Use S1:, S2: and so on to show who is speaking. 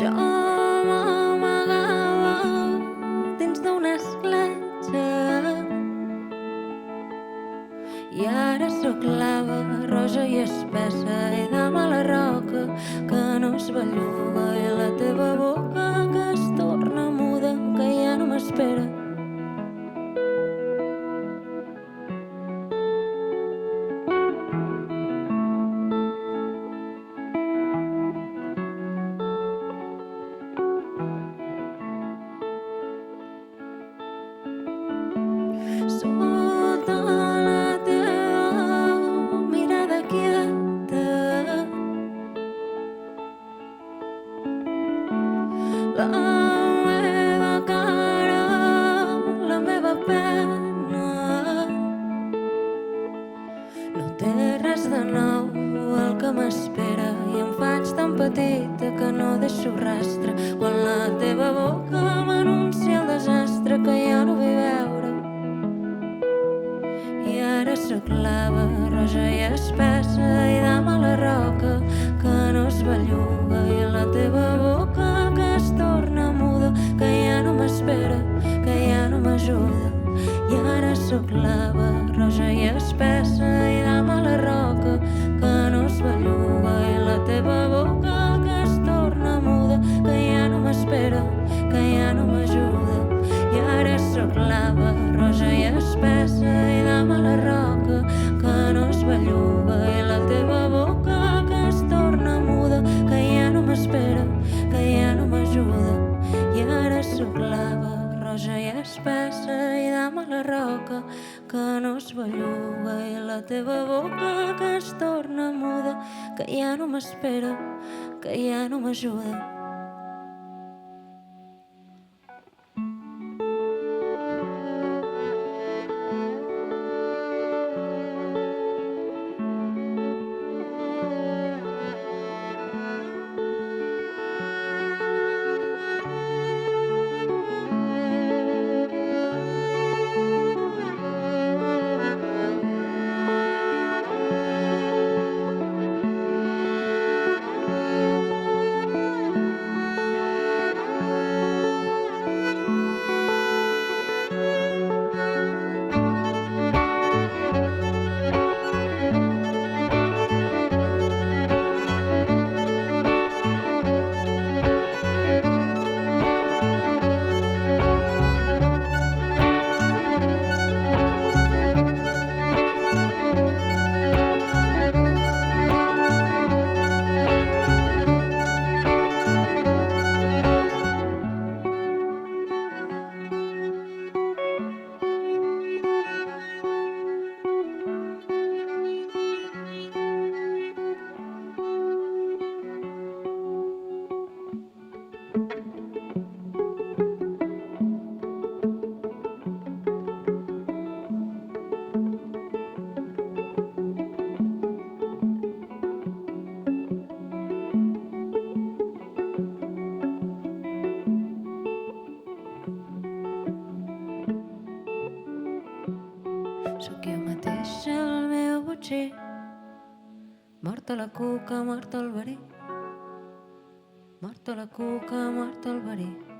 S1: Jo m'amagava dins d'una escletxa i ara sóc lava, roja i espessa i dama a la roca que no es belluga i la teva boca que es torna muda, que ja no m'espera. Sota la teva mirada quieta, la meva cara, la meva pena. No té res de nou el que m'espera i em faig tan petita que no deixo rastre quan la teva boca m'anuncia el desastre que ja no vull veure. I ara sóc lava, roja i espessa i dama a la roca que no es belluga i la teva boca que es torna muda, que ja no m'espera, que ja no m'ajuda. I ara sóc lava, roja i espessa i dama a la roca que no es belluga i la teva boca que es torna muda, que ja no m'espera, que ja no m'ajuda. I ara sóc lava, roja i espessa i dama a la roca que no es belluga i la teva boca que es torna muda, que ja no m'espera, que ja no m'ajuda. I ara sóc lava, roja i espessa i dama a la roca que no es belluga i la teva boca que es torna muda, que ja no m'espera, que ja no m'ajuda. Sóc jo mateixa el meu botxí, morta la cuca, mort el verí, morta la cuca, mort el verí.